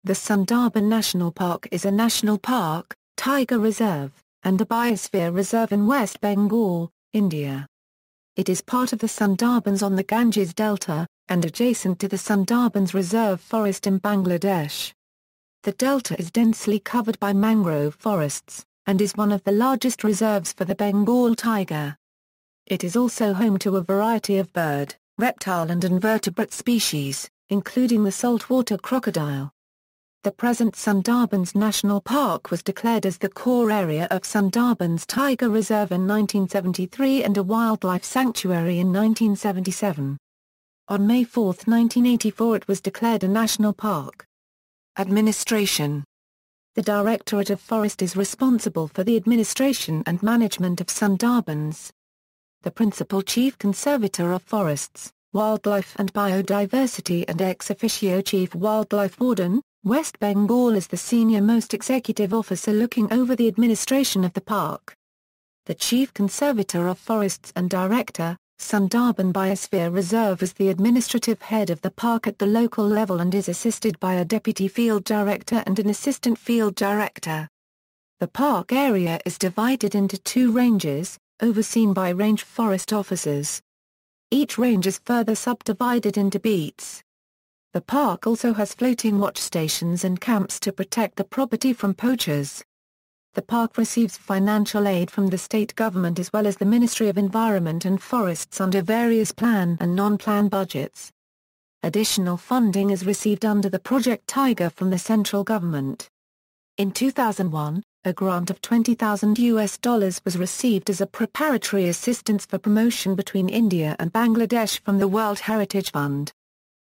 The Sundarban National Park is a national park, tiger reserve, and a biosphere reserve in West Bengal, India. It is part of the Sundarbans on the Ganges Delta, and adjacent to the Sundarbans Reserve Forest in Bangladesh. The delta is densely covered by mangrove forests, and is one of the largest reserves for the Bengal tiger. It is also home to a variety of bird, reptile and invertebrate species, including the saltwater crocodile. The present Sundarbans National Park was declared as the core area of Sundarbans Tiger Reserve in 1973 and a wildlife sanctuary in 1977. On May 4, 1984 it was declared a national park. Administration. The Directorate of Forest is responsible for the administration and management of Sundarbans. The Principal Chief Conservator of Forests, Wildlife and Biodiversity and ex officio Chief Wildlife Warden, West Bengal is the senior-most executive officer looking over the administration of the park. The Chief Conservator of Forests and Director, Sundarban Biosphere Reserve is the administrative head of the park at the local level and is assisted by a Deputy Field Director and an Assistant Field Director. The park area is divided into two ranges, overseen by range forest officers. Each range is further subdivided into beats. The park also has floating watch stations and camps to protect the property from poachers. The park receives financial aid from the state government as well as the Ministry of Environment and Forests under various plan and non-plan budgets. Additional funding is received under the Project Tiger from the central government. In 2001, a grant of $20,000 was received as a preparatory assistance for promotion between India and Bangladesh from the World Heritage Fund.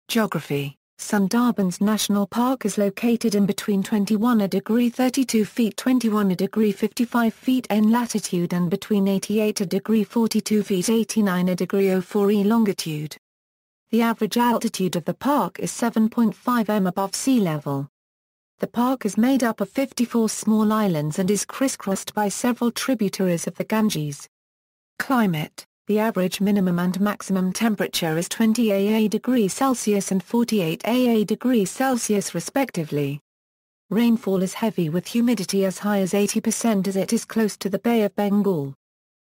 Geography. Sundarbans National Park is located in between 21°32' 21°55' N latitude and between 88°42' 89°04' longitude. The average altitude of the park is 7.5 m above sea level. The park is made up of 54 small islands and is crisscrossed by several tributaries of the Ganges. Climate. The average minimum and maximum temperature is 20 degrees Celsius and 48 degrees Celsius respectively. Rainfall is heavy with humidity as high as 80% as it is close to the Bay of Bengal.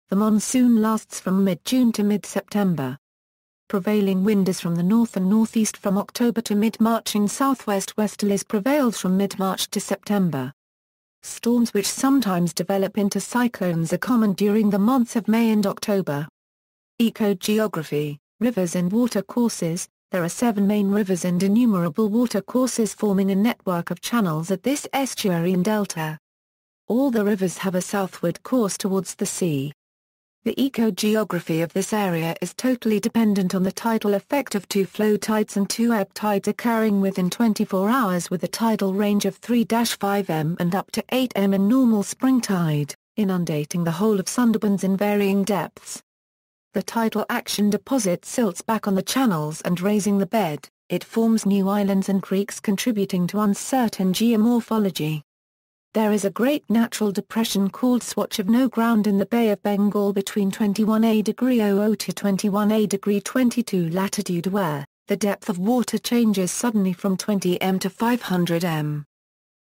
The monsoon lasts from mid-June to mid-September. Prevailing wind is from the north and northeast from October to mid-March and southwest westerlies prevails from mid-March to September. Storms which sometimes develop into cyclones are common during the months of May and October. Ecogeography, rivers and watercourses. There are 7 main rivers and innumerable watercourses forming a network of channels at this estuary and delta. All the rivers have a southward course towards the sea. The ecogeography of this area is totally dependent on the tidal effect of 2 flow tides and 2 ebb tides occurring within 24 hours with a tidal range of 3-5 m and up to 8 m in normal spring tide, inundating the whole of Sundarbans in varying depths. The tidal action deposits silts back on the channels and raising the bed, it forms new islands and creeks contributing to uncertain geomorphology. There is a great natural depression called Swatch of No Ground in the Bay of Bengal between 21°00 to 21°22' latitude where, the depth of water changes suddenly from 20 m to 500 m.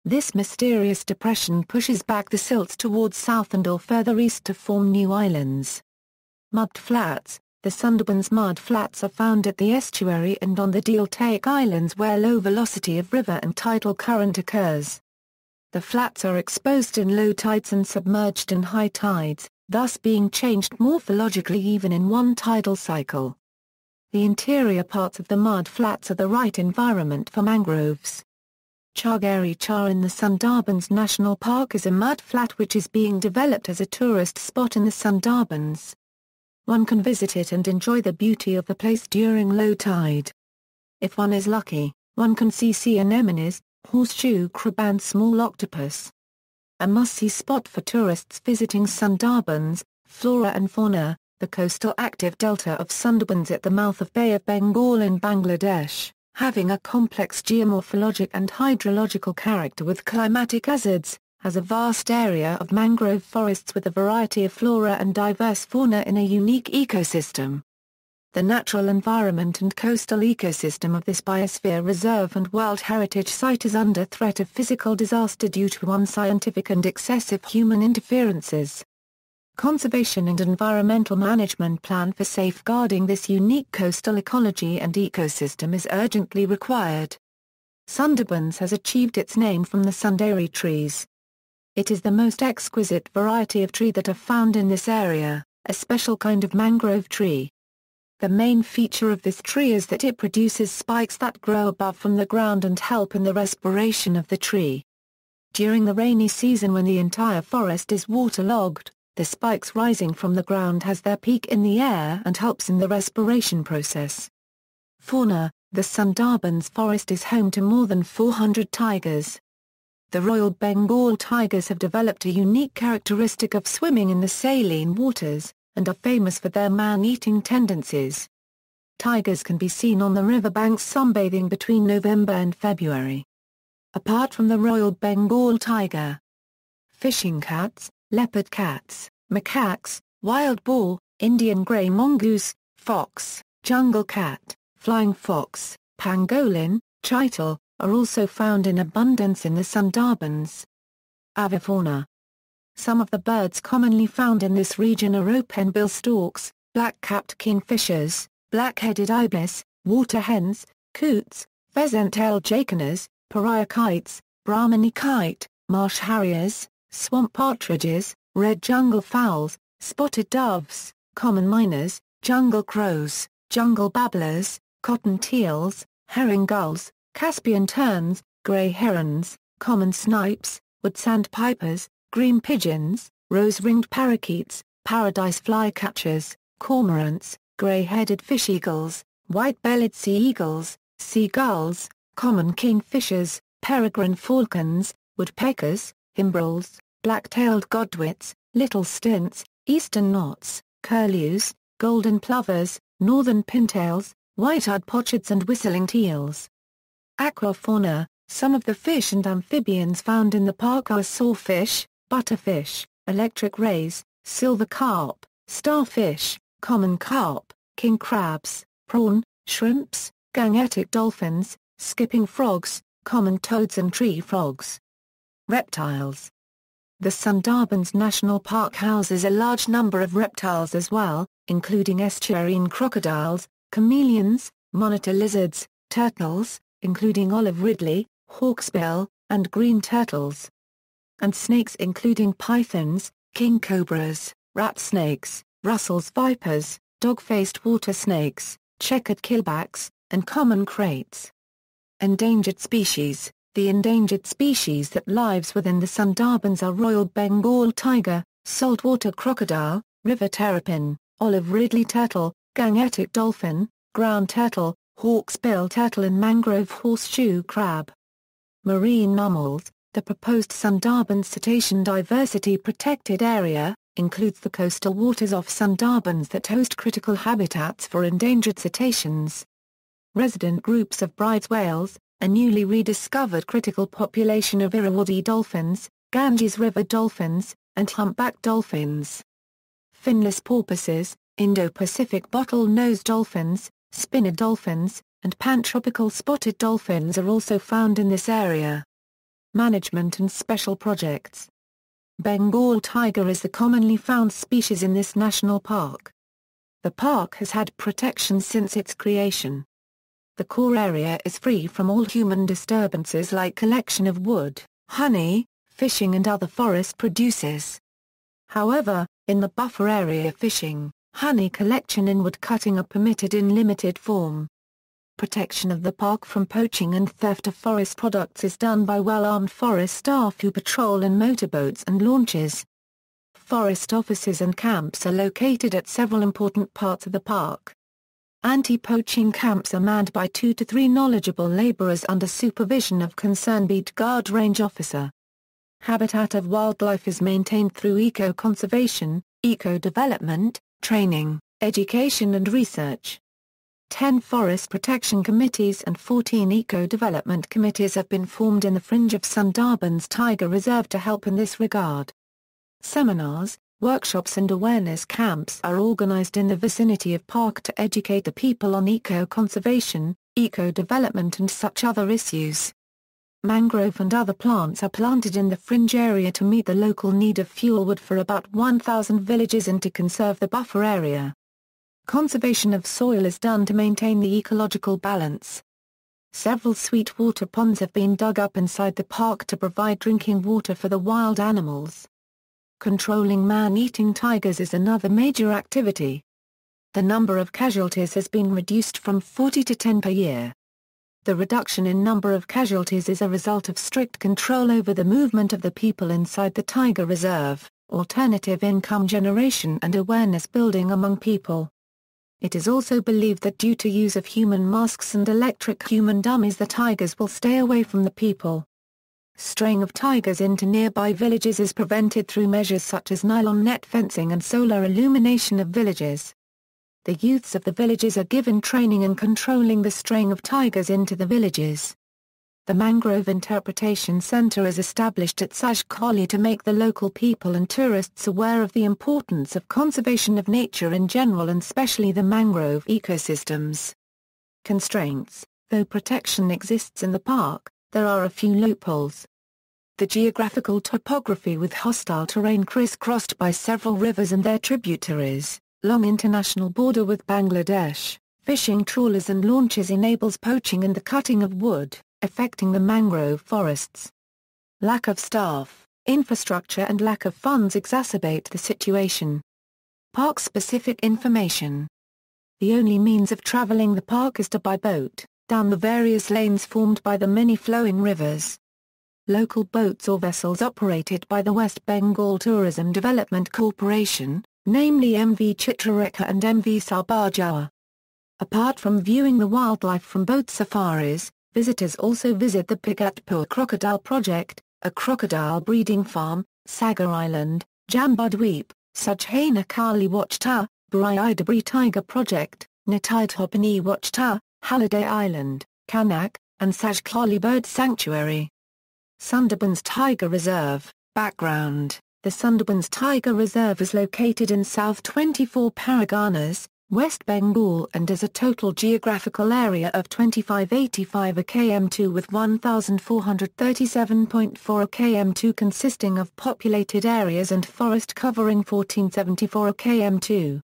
This mysterious depression pushes back the silts towards south and or further east to form new islands. Mud flats. The Sundarbans mud flats are found at the estuary and on the deltaic islands where low velocity of river and tidal current occurs. The flats are exposed in low tides and submerged in high tides, thus being changed morphologically even in one tidal cycle. The interior parts of the mud flats are the right environment for mangroves. Chagari Char in the Sundarbans National Park is a mud flat which is being developed as a tourist spot in the Sundarbans. One can visit it and enjoy the beauty of the place during low tide. If one is lucky, one can see sea anemones, horseshoe crab and small octopus. A must-see spot for tourists visiting Sundarbans, Flora and Fauna, the coastal active delta of Sundarbans at the mouth of Bay of Bengal in Bangladesh, having a complex geomorphologic and hydrological character with climatic hazards, has a vast area of mangrove forests with a variety of flora and diverse fauna in a unique ecosystem. the natural environment and coastal ecosystem of this Biosphere Reserve and World Heritage Site is under threat of physical disaster due to unscientific and excessive human interferences. Conservation and environmental management plan for safeguarding this unique coastal ecology and ecosystem is urgently required. Sundarbans has achieved its name from the Sundari trees. It is the most exquisite variety of tree that are found in this area, a special kind of mangrove tree. The main feature of this tree is that it produces spikes that grow above from the ground and help in the respiration of the tree. During the rainy season when the entire forest is waterlogged, the spikes rising from the ground has their peak in the air and helps in the respiration process. Fauna: the Sundarbans forest is home to more than 400 tigers. The Royal Bengal tigers have developed a unique characteristic of swimming in the saline waters, and are famous for their man-eating tendencies. Tigers can be seen on the riverbanks sunbathing between November and February. Apart from the Royal Bengal tiger, fishing cats, leopard cats, macaques, wild boar, Indian grey mongoose, fox, jungle cat, flying fox, pangolin, chital, are also found in abundance in the Sundarbans. Avifauna: some of the birds commonly found in this region are openbill storks, black-capped kingfishers, black-headed ibis, water hens, coots, pheasant-tailed jacanas, pariah kites, Brahminy kite, marsh harriers, swamp partridges, red jungle fowls, spotted doves, common miners, jungle crows, jungle babblers, cotton teals, herring gulls, Caspian terns, grey herons, common snipes, wood sandpipers, green pigeons, rose-ringed parakeets, paradise flycatchers, cormorants, grey-headed fish eagles, white-bellied sea eagles, seagulls, common kingfishers, peregrine falcons, woodpeckers, imbrals, black-tailed godwits, little stints, eastern knots, curlews, golden plovers, northern pintails, white-eyed pochards and whistling teals. Aquafauna: some of the fish and amphibians found in the park are sawfish, butterfish, electric rays, silver carp, starfish, common carp, king crabs, prawn, shrimps, gangetic dolphins, skipping frogs, common toads and tree frogs. Reptiles: the Sundarbans National Park houses a large number of reptiles as well, including estuarine crocodiles, chameleons, monitor lizards, turtles, including olive ridley, hawksbill, and green turtles, and snakes including pythons, king cobras, rat snakes, Russell's vipers, dog-faced water snakes, checkered keelbacks, and common kraits. Endangered species: the endangered species that lives within the Sundarbans are Royal Bengal tiger, saltwater crocodile, river terrapin, olive ridley turtle, gangetic dolphin, ground turtle, hawksbill turtle and mangrove horseshoe crab. Marine mammals: the proposed Sundarbans Cetacean Diversity Protected Area includes the coastal waters off Sundarbans that host critical habitats for endangered cetaceans. Resident groups of Bride's whales, a newly rediscovered critical population of Irrawaddy dolphins, Ganges river dolphins, and humpback dolphins. Finless porpoises, Indo-Pacific bottlenose dolphins, spinner dolphins, and pantropical spotted dolphins are also found in this area. Management and special projects. Bengal tiger is the commonly found species in this national park. The park has had protection since its creation. The core area is free from all human disturbances like collection of wood, honey, fishing and other forest produces. However, in the buffer area fishing, honey collection and wood cutting are permitted in limited form. Protection of the park from poaching and theft of forest products is done by well-armed forest staff who patrol in motorboats and launches. Forest offices and camps are located at several important parts of the park. Anti-poaching camps are manned by 2 to 3 knowledgeable laborers under supervision of concerned beat guard range officer. Habitat of wildlife is maintained through eco-conservation, eco-development, training, education and research. 10 forest protection committees and 14 eco-development committees have been formed in the fringe of Sundarbans Tiger Reserve to help in this regard. Seminars, Workshops and awareness camps are organized in the vicinity of park to educate the people on eco-conservation, eco-development and such other issues. Mangrove and other plants are planted in the fringe area to meet the local need of fuel wood for about 1,000 villages and to conserve the buffer area. Conservation of soil is done to maintain the ecological balance. Several sweetwater ponds have been dug up inside the park to provide drinking water for the wild animals. Controlling man-eating tigers is another major activity. The number of casualties has been reduced from 40 to 10 per year. The reduction in number of casualties is a result of strict control over the movement of the people inside the tiger reserve, alternative income generation and awareness building among people. It is also believed that due to use of human masks and electric human dummies the tigers will stay away from the people. Straying of tigers into nearby villages is prevented through measures such as nylon net fencing and solar illumination of villages. The youths of the villages are given training in controlling the straying of tigers into the villages. The Mangrove Interpretation Center is established at Sajkhali to make the local people and tourists aware of the importance of conservation of nature in general and especially the mangrove ecosystems. Constraints: though protection exists in the park, there are a few loopholes. The geographical topography with hostile terrain crisscrossed by several rivers and their tributaries, long international border with Bangladesh, fishing trawlers and launches enables poaching and the cutting of wood, affecting the mangrove forests. Lack of staff, infrastructure and lack of funds exacerbate the situation. Park-specific information. The only means of traveling the park is to by boat, down the various lanes formed by the many flowing rivers. Local boats or vessels operated by the West Bengal Tourism Development Corporation, namely MV Chitrarekha and MV Sarbajawa. Apart from viewing the wildlife from boat safaris, visitors also visit the Pigatpur Crocodile Project, a crocodile breeding farm, Sagar Island, Jambudweep, Sujhana Kali Watchtower, Buriidabri Tiger Project, Nititopani Watchtower, Halliday Island, Kanak, and Sajkhali Bird Sanctuary. Sundarbans Tiger Reserve. Background: the Sundarbans Tiger Reserve is located in South 24 Parganas, West Bengal and has a total geographical area of 2585 km2 with 1437.4 km2 consisting of populated areas and forest covering 1474 km2.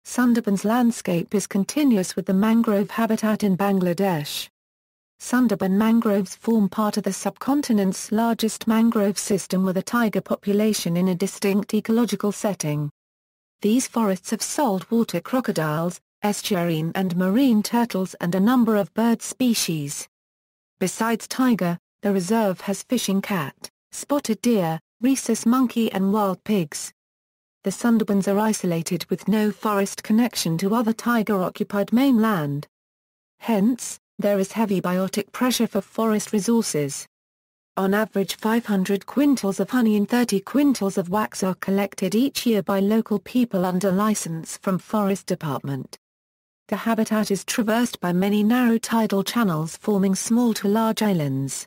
Sundarbans landscape is continuous with the mangrove habitat in Bangladesh. Sundarban mangroves form part of the subcontinent's largest mangrove system with a tiger population in a distinct ecological setting. These forests have saltwater crocodiles, estuarine and marine turtles and a number of bird species. Besides tiger, the reserve has fishing cat, spotted deer, rhesus monkey and wild pigs. The Sundarbans are isolated with no forest connection to other tiger-occupied mainland. Hence, there is heavy biotic pressure for forest resources. On average 500 quintals of honey and 30 quintals of wax are collected each year by local people under license from Forest Department. The habitat is traversed by many narrow tidal channels forming small to large islands.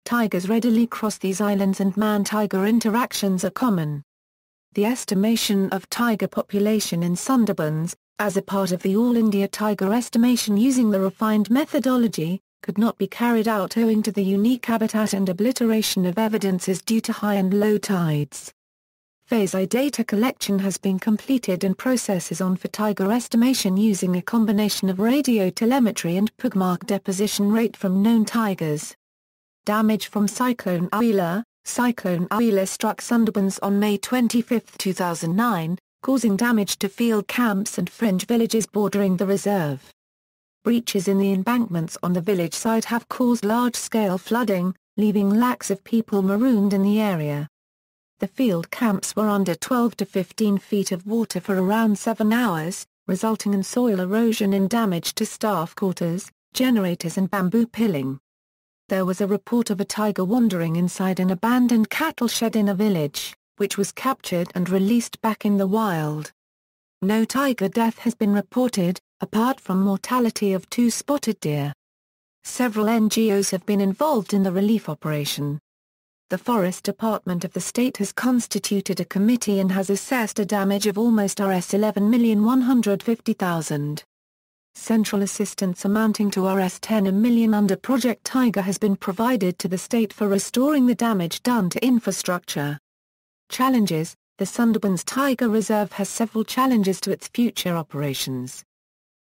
Tigers readily cross these islands and man-tiger interactions are common. The estimation of tiger population in Sundarbans, as a part of the All India Tiger Estimation using the refined methodology, could not be carried out owing to the unique habitat and obliteration of evidences due to high and low tides. Phase I data collection has been completed and process is on for tiger estimation using a combination of radio telemetry and pugmark deposition rate from known tigers. Damage from Cyclone Aila. Cyclone Aila struck Sundarbans on May 25, 2009, causing damage to field camps and fringe villages bordering the reserve. Breaches in the embankments on the village side have caused large-scale flooding, leaving lakhs of people marooned in the area. The field camps were under 12 to 15 feet of water for around 7 hours, resulting in soil erosion and damage to staff quarters, generators and bamboo piling. There was a report of a tiger wandering inside an abandoned cattle shed in a village, which was captured and released back in the wild. No tiger death has been reported, apart from mortality of 2 spotted deer. Several NGOs have been involved in the relief operation. the Forest Department of the state has constituted a committee and has assessed a damage of almost Rs 11,150,000. Central assistance amounting to Rs 10 million under Project Tiger has been provided to the state for restoring the damage done to infrastructure. Challenges: the Sundarbans Tiger Reserve has several challenges to its future operations.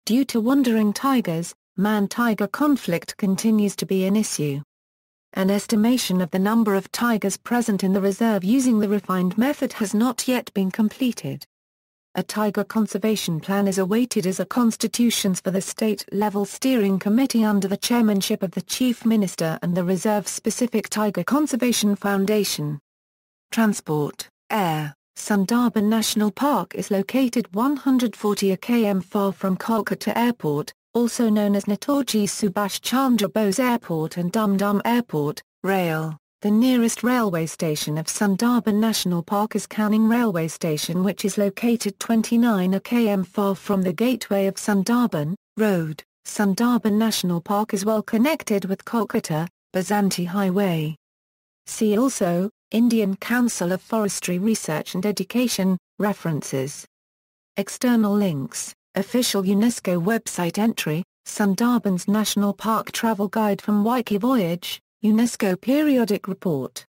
Due to wandering tigers, man-tiger conflict continues to be an issue. An estimation of the number of tigers present in the reserve using the refined method has not yet been completed. A tiger conservation plan is awaited as are constitutions for the state-level steering committee under the chairmanship of the Chief Minister and the Reserve-specific Tiger Conservation Foundation. Transport, air. Sundarban National Park is located 140 km far from Kolkata Airport, also known as Netaji Subhash Chandra Bose Airport and Dum Dum Airport. Rail. The nearest railway station of Sundarban National Park is Canning Railway Station, which is located 29 km far from the gateway of Sundarban. Road. Sundarban National Park is well connected with Kolkata, Bazanti Highway. See also, Indian Council of Forestry Research and Education, references. External links. Official UNESCO website entry, Sundarbans National Park Travel Guide from Wiki Voyage, UNESCO Periodic Report.